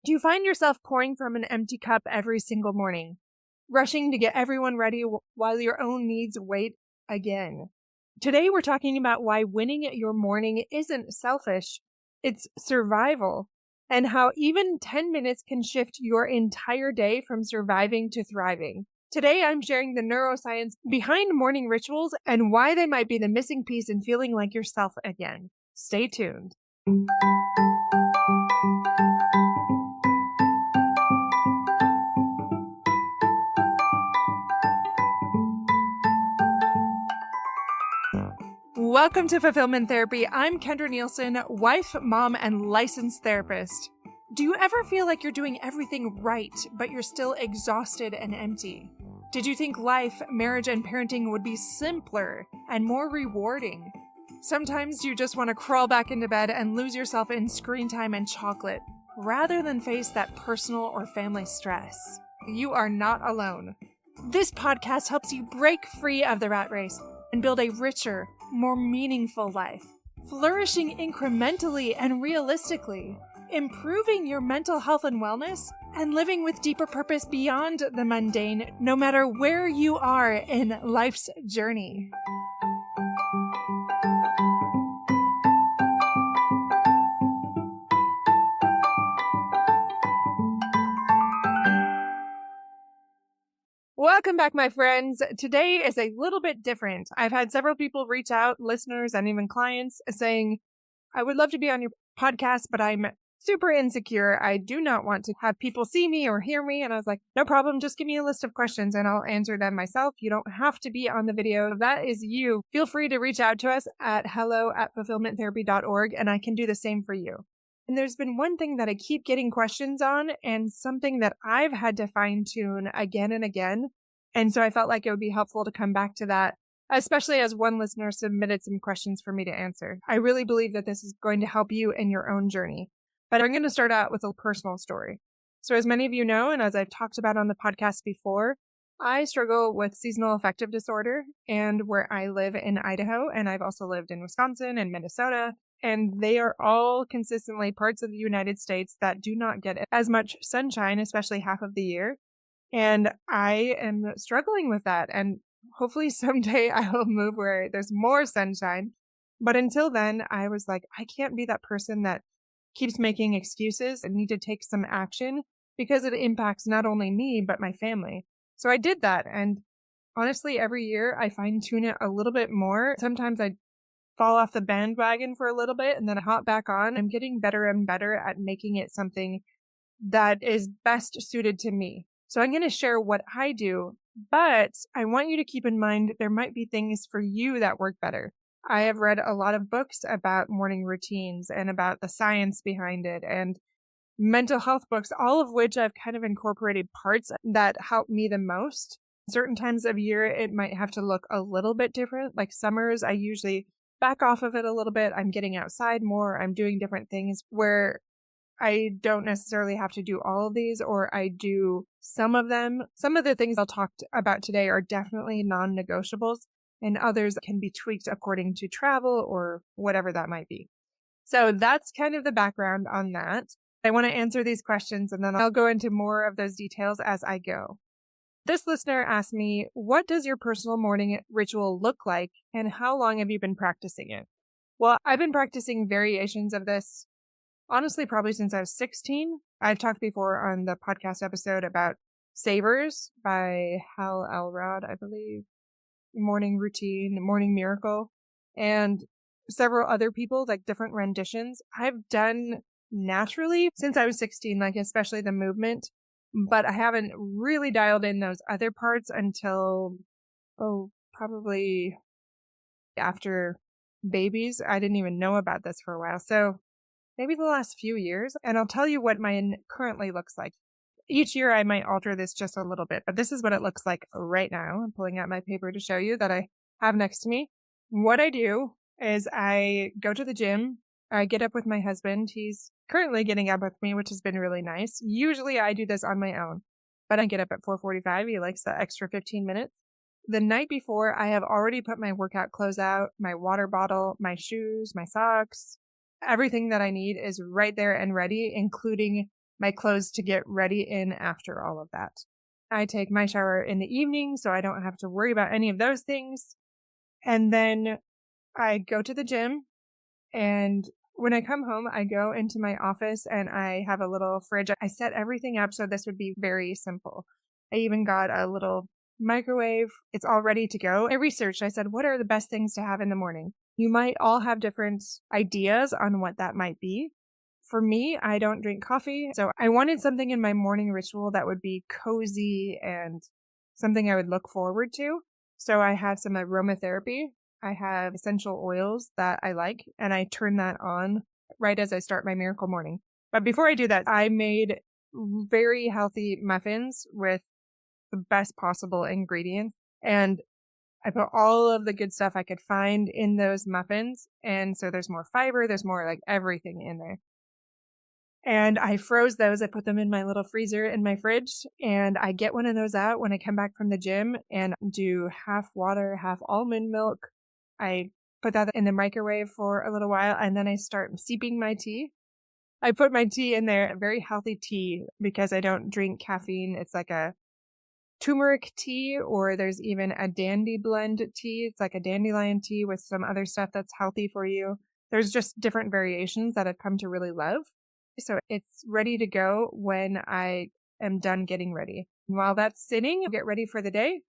Do you find yourself pouring from an empty cup every single morning, rushing to get everyone ready while your own needs wait again? Today, we're talking about why winning your morning isn't selfish, it's survival, and how even 10 minutes can shift your entire day from surviving to thriving. Today, I'm sharing the neuroscience behind morning rituals and why they might be the missing piece in feeling like yourself again. Stay tuned. Welcome to Fulfillment Therapy. I'm Kendra Nielsen, wife, mom, and licensed therapist. Do you ever feel like you're doing everything right, but you're still exhausted and empty? Did you think life, marriage, and parenting would be simpler and more rewarding? Sometimes you just want to crawl back into bed and lose yourself in screen time and chocolate, rather than face that personal or family stress. You are not alone. This podcast helps you break free of the rat race and build a richer, more meaningful life, flourishing incrementally and realistically, improving your mental health and wellness, and living with deeper purpose beyond the mundane, no matter where you are in life's journey. Welcome back, my friends. Today is a little bit different. I've had several people reach out, listeners and even clients, saying, I would love to be on your podcast, but I'm super insecure. I do not want to have people see me or hear me. And I was like, no problem. Just give me a list of questions and I'll answer them myself. You don't have to be on the video. If that is you, feel free to reach out to us at hello@fulfillmenttherapy.org and I can do the same for you. And there's been one thing that I keep getting questions on and something that I've had to fine tune again and again. And so I felt like it would be helpful to come back to that, especially as one listener submitted some questions for me to answer. I really believe that this is going to help you in your own journey. But I'm going to start out with a personal story. So as many of you know, and as I've talked about on the podcast before, I struggle with seasonal affective disorder and where I live in Idaho, and I've also lived in Wisconsin and Minnesota. And they are all consistently parts of the United States that do not get as much sunshine, especially half of the year. And I am struggling with that. And hopefully someday I will move where there's more sunshine. But until then, I was like, I can't be that person that keeps making excuses and need to take some action because it impacts not only me, but my family. So I did that. And honestly, every year I fine tune it a little bit more. Sometimes I fall off the bandwagon for a little bit and then I hop back on. I'm getting better and better at making it something that is best suited to me. So I'm going to share what I do, but I want you to keep in mind there might be things for you that work better. I have read a lot of books about morning routines and about the science behind it and mental health books, all of which I've kind of incorporated parts that help me the most. Certain times of year, it might have to look a little bit different. Like summers, I usually back off of it a little bit. I'm getting outside more. I'm doing different things where I don't necessarily have to do all of these, or I do some of them. Some of the things I'll talk about today are definitely non-negotiables, and others can be tweaked according to travel or whatever that might be. So that's kind of the background on that. I want to answer these questions, and then I'll go into more of those details as I go. This listener asked me, what does your personal morning ritual look like, and how long have you been practicing it? Well, I've been practicing variations of this, honestly, probably since I was 16. I've talked before on the podcast episode about Savers by Hal Elrod, I believe, Morning Routine, Morning Miracle, and several other people, like different renditions. I've done naturally since I was 16, like especially the movement, but I haven't really dialed in those other parts until, probably after babies. I didn't even know about this for a while. So maybe the last few years, and I'll tell you what mine currently looks like. Each year I might alter this just a little bit, but this is what it looks like right now. I'm pulling out my paper to show you that I have next to me. What I do is I go to the gym. I get up with my husband. He's currently getting up with me, which has been really nice. Usually I do this on my own, but I get up at 4:45. He likes the extra 15 minutes. The night before, I have already put my workout clothes out, my water bottle, my shoes, my socks. Everything that I need is right there and ready, including my clothes to get ready in after all of that. I take my shower in the evening, so I don't have to worry about any of those things. And then I go to the gym, and when I come home, I go into my office and I have a little fridge. I set everything up so this would be very simple. I even got a little microwave. It's all ready to go. I researched, I said, what are the best things to have in the morning? You might all have different ideas on what that might be. For me, I don't drink coffee, so I wanted something in my morning ritual that would be cozy and something I would look forward to. So I have some aromatherapy. I have essential oils that I like, and I turn that on right as I start my miracle morning. But before I do that, I made very healthy muffins with the best possible ingredients, and I put all of the good stuff I could find in those muffins. And so there's more fiber, there's more like everything in there. And I froze those. I put them in my little freezer in my fridge. And I get one of those out when I come back from the gym and do half water, half almond milk. I put that in the microwave for a little while, and then I start steeping my tea. I put my tea in there, a very healthy tea, because I don't drink caffeine. It's like a turmeric tea, or there's even a dandy blend tea. It's like a dandelion tea with some other stuff that's healthy for you. There's just different variations that I've come to really love. So it's ready to go when I am done getting ready. While that's sitting, I'll get ready for the day.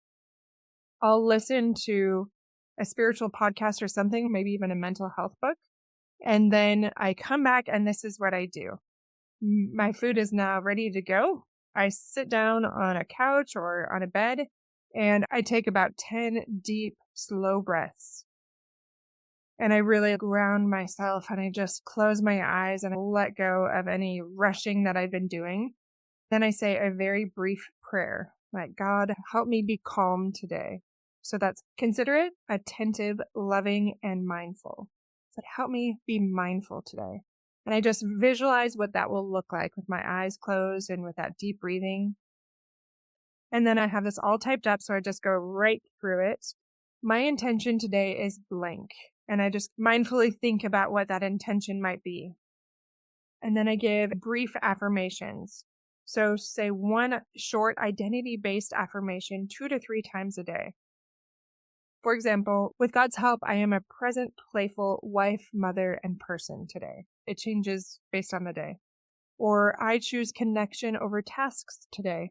I'll listen to a spiritual podcast or something, maybe even a mental health book. And then I come back and this is what I do. My food is now ready to go. I sit down on a couch or on a bed and I take about 10 deep, slow breaths. And I really ground myself and I just close my eyes and I let go of any rushing that I've been doing. Then I say a very brief prayer, like, God, help me be calm today. So that's considerate, attentive, loving, and mindful. So help me be mindful today. And I just visualize what that will look like with my eyes closed and with that deep breathing. And then I have this all typed up, so I just go right through it. My intention today is blank. And I just mindfully think about what that intention might be. And then I give brief affirmations. So say one short identity-based affirmation 2 to 3 times a day. For example, with God's help, I am a present, playful wife, mother, and person today. It changes based on the day. Or I choose connection over tasks today.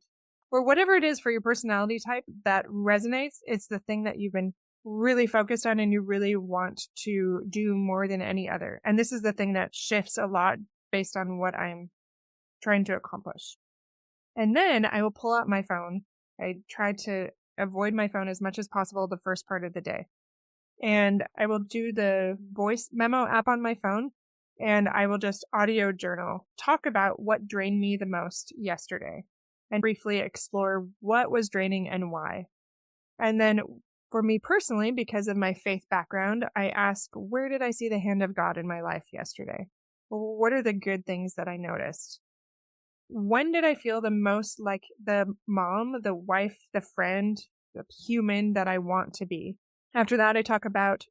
Or whatever it is for your personality type that resonates, it's the thing that you've been really focused on and you really want to do more than any other. And this is the thing that shifts a lot based on what I'm trying to accomplish. And then I will pull out my phone. I try to avoid my phone as much as possible the first part of the day. And I will do the voice memo app on my phone and I will just audio journal, talk about what drained me the most yesterday and briefly explore what was draining and why. And then for me personally, because of my faith background, I ask, where did I see the hand of God in my life yesterday? What are the good things that I noticed? When did I feel the most like the mom, the wife, the friend, the human that I want to be? After that, I talk about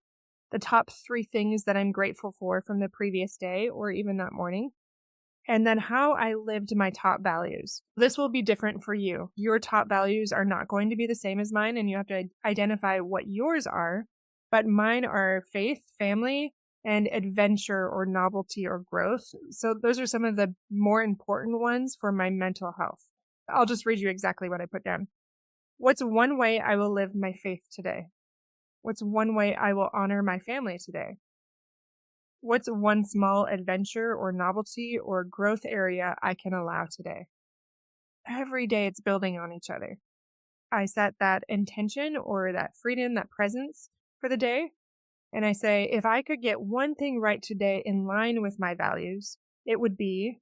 the top 3 things that I'm grateful for from the previous day or even that morning. And then how I lived my top values. This will be different for you. Your top values are not going to be the same as mine, and you have to identify what yours are. But mine are faith, family, and adventure or novelty or growth. So those are some of the more important ones for my mental health. I'll just read you exactly what I put down. What's one way I will live my faith today? What's one way I will honor my family today? What's one small adventure or novelty or growth area I can allow today? Every day it's building on each other. I set that intention or that freedom, that presence for the day. And I say, if I could get one thing right today in line with my values, it would be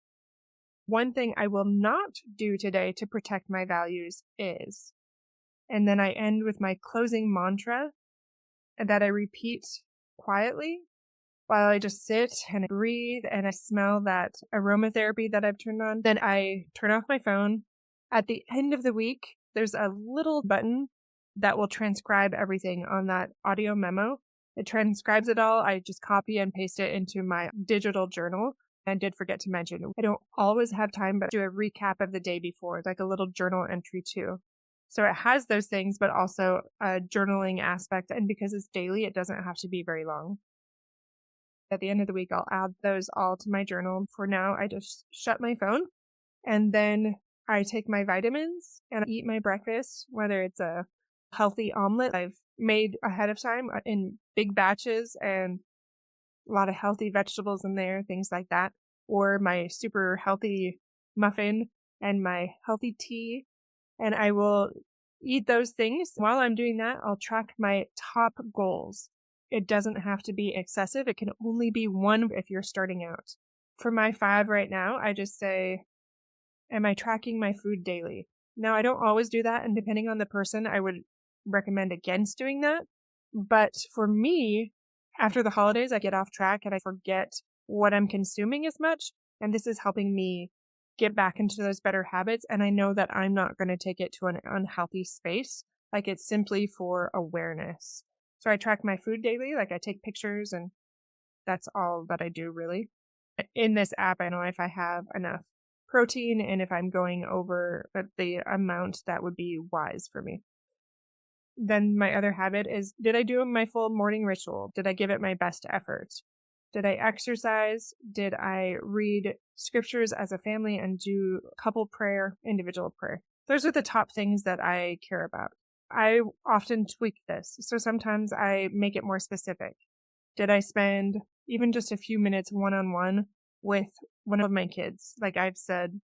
one thing I will not do today to protect my values is. And then I end with my closing mantra that I repeat quietly while I just sit and breathe and I smell that aromatherapy that I've turned on. Then I turn off my phone. At the end of the week, there's a little button that will transcribe everything on that audio memo. It transcribes it all. I just copy and paste it into my digital journal I did forget to mention, I don't always have time, but do a recap of the day before, like a little journal entry too. So it has those things, but also a journaling aspect. And because it's daily, it doesn't have to be very long. At the end of the week, I'll add those all to my journal. For now, I just shut my phone and then I take my vitamins and eat my breakfast, whether it's a healthy omelet I've made ahead of time in big batches and a lot of healthy vegetables in there, things like that, or my super healthy muffin and my healthy tea. And I will eat those things. While I'm doing that, I'll track my top goals. It doesn't have to be excessive. It can only be one if you're starting out. For my 5 right now, I just say, am I tracking my food daily? Now, I don't always do that. And depending on the person, I would recommend against doing that. But for me, after the holidays, I get off track and I forget what I'm consuming as much. And this is helping me get back into those better habits. And I know that I'm not going to take it to an unhealthy space. Like it's simply for awareness. So I track my food daily. Like I take pictures and that's all that I do really. In this app, I know if I have enough protein and if I'm going over the amount that would be wise for me. Then my other habit is, did I do my full morning ritual? Did I give it my best effort? Did I exercise? Did I read scriptures as a family and do couple prayer, individual prayer? Those are the top things that I care about. I often tweak this. So sometimes I make it more specific. Did I spend even just a few minutes one-on-one with one of my kids? Like I've said,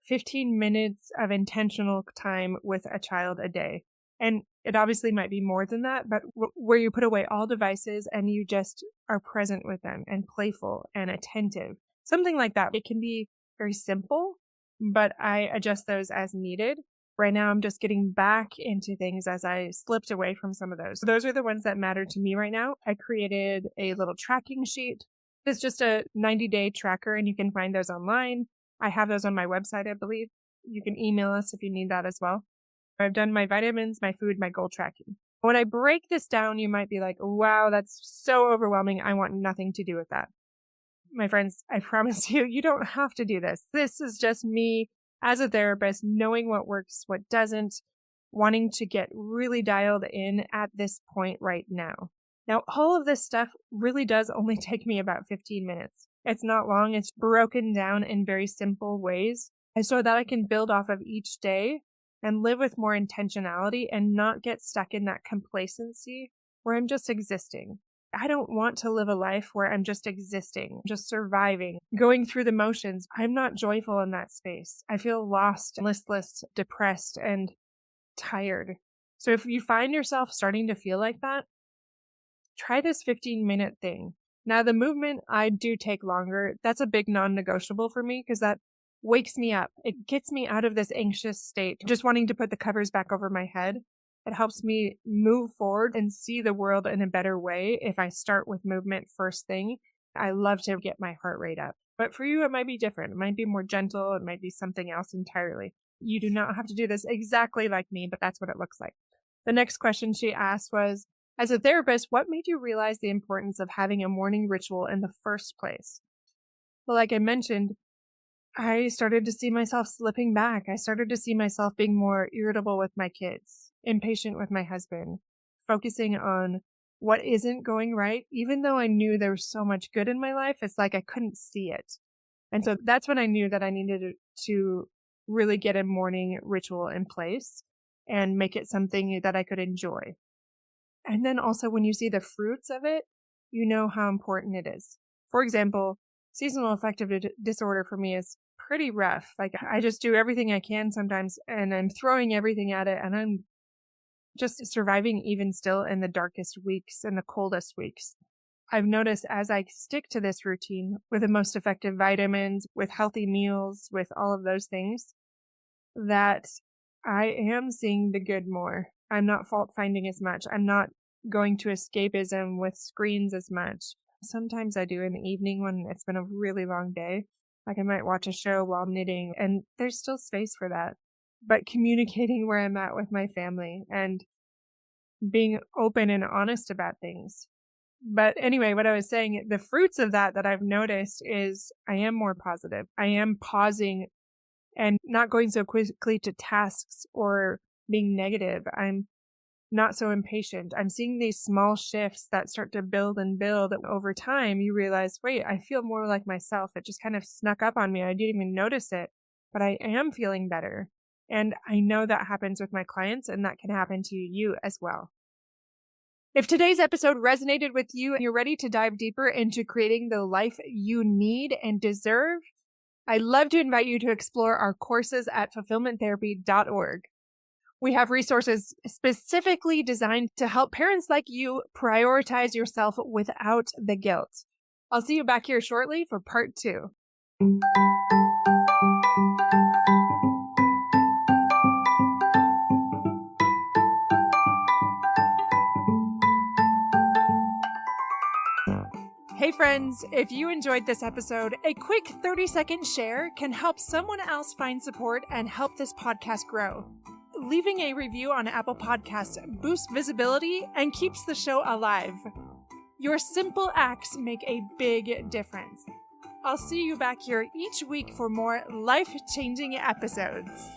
15 minutes of intentional time with a child a day. And it obviously might be more than that, but where you put away all devices and you just are present with them and playful and attentive, something like that. It can be very simple, but I adjust those as needed. Right now, I'm just getting back into things as I slipped away from some of those. So those are the ones that matter to me right now. I created a little tracking sheet. It's just a 90-day tracker, and you can find those online. I have those on my website, I believe. You can email us if you need that as well. I've done my vitamins, my food, my goal tracking. When I break this down, you might be like, wow, that's so overwhelming. I want nothing to do with that. My friends, I promise you, you don't have to do this. This is just me as a therapist, knowing what works, what doesn't, wanting to get really dialed in at this point right now. Now, all of this stuff really does only take me about 15 minutes. It's not long. It's broken down in very simple ways so that I can build off of each day and live with more intentionality and not get stuck in that complacency where I'm just existing. I don't want to live a life where I'm just existing, just surviving, going through the motions. I'm not joyful in that space. I feel lost, listless, depressed, and tired. So if you find yourself starting to feel like that, try this 15-minute thing. Now, the movement, I do take longer. That's a big non-negotiable for me because that wakes me up. It gets me out of this anxious state, just wanting to put the covers back over my head. It helps me move forward and see the world in a better way if I start with movement first thing. I love to get my heart rate up. But for you, it might be different. It might be more gentle. It might be something else entirely. You do not have to do this exactly like me, but that's what it looks like. The next question she asked was, as a therapist, what made you realize the importance of having a morning ritual in the first place? Well, like I mentioned, I started to see myself slipping back. I started to see myself being more irritable with my kids, impatient with my husband, focusing on what isn't going right. Even though I knew there was so much good in my life, it's like I couldn't see it. And so that's when I knew that I needed to really get a morning ritual in place and make it something that I could enjoy. And then also when you see the fruits of it, you know how important it is. For example, seasonal affective disorder for me is pretty rough. Like I just do everything I can sometimes and I'm throwing everything at it and I'm just surviving even still in the darkest weeks and the coldest weeks. I've noticed as I stick to this routine with the most effective vitamins, with healthy meals, with all of those things, that I am seeing the good more. I'm not fault finding as much. I'm not going to escapism with screens as much. Sometimes I do in the evening when it's been a really long day. Like I might watch a show while knitting and there's still space for that. But communicating where I'm at with my family and being open and honest about things. But anyway, what I was saying, the fruits of that I've noticed is I am more positive. I am pausing and not going so quickly to tasks or being negative. I'm not so impatient. I'm seeing these small shifts that start to build and build. Over time, you realize, wait, I feel more like myself. It just kind of snuck up on me. I didn't even notice it, but I am feeling better. And I know that happens with my clients, and that can happen to you as well. If today's episode resonated with you and you're ready to dive deeper into creating the life you need and deserve, I'd love to invite you to explore our courses at fulfillmenttherapy.org. We have resources specifically designed to help parents like you prioritize yourself without the guilt. I'll see you back here shortly for part 2. Hey friends, if you enjoyed this episode, a quick 30-second share can help someone else find support and help this podcast grow. Leaving a review on Apple Podcasts boosts visibility and keeps the show alive. Your simple acts make a big difference. I'll see you back here each week for more life-changing episodes.